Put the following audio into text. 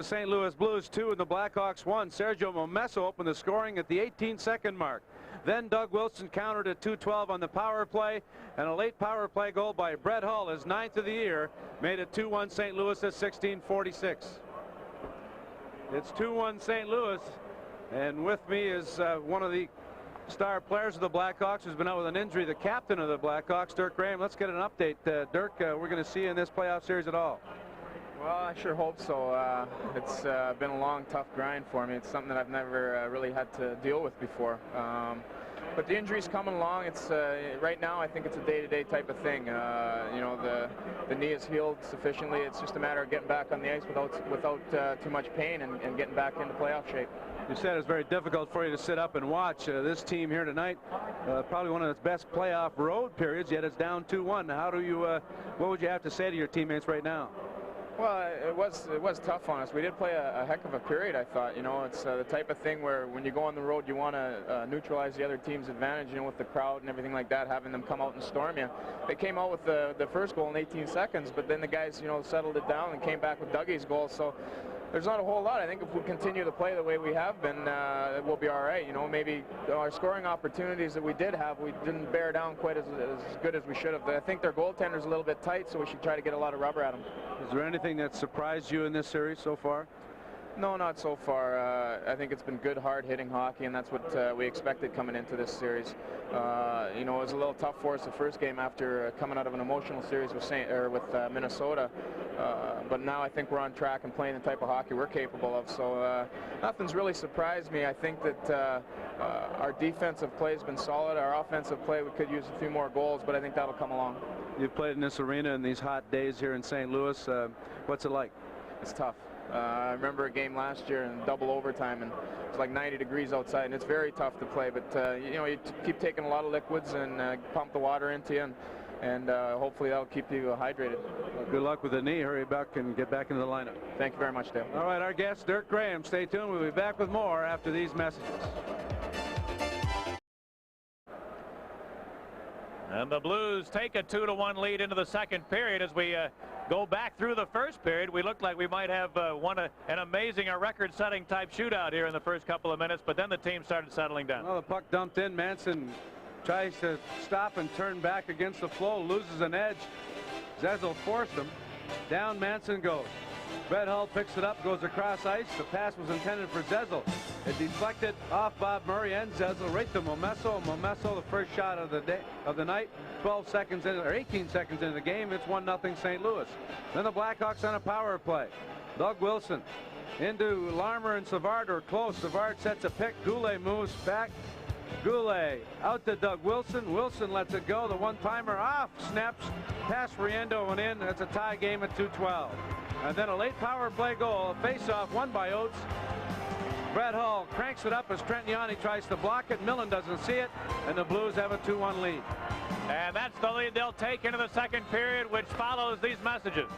St. Louis Blues 2 and the Blackhawks 1. Sergio Momesso opened the scoring at the 18-second mark. Then Doug Wilson countered at 2:12 on the power play, and a late power play goal by Brett Hull, his 9th of the year, made it 2-1 St. Louis at 16:46. It's 2-1 St. Louis, and with me is one of the star players of the Blackhawks who's been out with an injury, the captain of the Blackhawks, Dirk Graham. Let's get an update. Dirk, we're going to see you in this playoff series at all. Well, I sure hope so. It's been a long, tough grind for me. It's something that I've never really had to deal with before. But the injury's coming along. It's right now, I think it's a day-to-day type of thing. You know, the knee is healed sufficiently. It's just a matter of getting back on the ice without too much pain and getting back into playoff shape. You said it's very difficult for you to sit up and watch this team here tonight. Probably one of its best playoff road periods, yet it's down 2-1. How do you? What would you have to say to your teammates right now? Well, it was tough on us. We did play a heck of a period, I thought. You know, it's the type of thing where when you go on the road, you want to neutralize the other team's advantage, you know, with the crowd and everything like that, having them come out and storm you. They came out with the first goal in 18 seconds, but then the guys, you know, settled it down and came back with Dougie's goal. So there's not a whole lot. I think if we continue to play the way we have been, we'll be all right. You know, maybe our scoring opportunities that we did have, we didn't bear down quite as good as we should have. I think their goaltender's a little bit tight, so we should try to get a lot of rubber at them. Is there anything that surprised you in this series so far? No, not so far. I think it's been good, hard-hitting hockey, and that's what we expected coming into this series. You know, it was a little tough for us the first game after coming out of an emotional series with Minnesota. But now I think we're on track and playing the type of hockey we're capable of. So nothing's really surprised me. I think that our defensive play has been solid. Our offensive play, we could use a few more goals, but I think that'll come along. You've played in this arena in these hot days here in St. Louis. What's it like? It's tough. I remember a game last year in double overtime, and it was like 90 degrees outside, and it's very tough to play. But you know, you keep taking a lot of liquids and pump the water into you, and hopefully that'll keep you hydrated. Well, good luck with the knee. Hurry back and get back into the lineup. Thank you very much, Dale. All right, our guest, Dirk Graham. Stay tuned. We'll be back with more after these messages. And the Blues take a 2-1 lead into the second period. As we go back through the first period, we looked like we might have won an amazing, record-setting type shootout here in the first couple of minutes, but then the team started settling down. Well, the puck dumped in. Manson tries to stop and turn back against the flow, loses an edge. Zezel forced him. Down Manson goes. Brett Hull picks it up, goes across ice. The pass was intended for Zezel. It deflected off Bob Murray and Zezel right to Momesso. Momesso, the first shot of the night. 12 seconds in, or 18 seconds into the game. It's 1-0 St. Louis. Then the Blackhawks on a power play. Doug Wilson into Larmer and Savard are close. Savard sets a pick. Goulet moves back. Goulet out to Doug Wilson. Wilson lets it go. The one-timer off. Snaps. Pass Riendo and in. That's a tie game at 2:12. And then a late power play goal. A face-off won by Oates. Brett Hull cranks it up as Trent Yanni tries to block it. Millen doesn't see it, and the Blues have a 2-1 lead. And that's the lead they'll take into the second period, which follows these messages.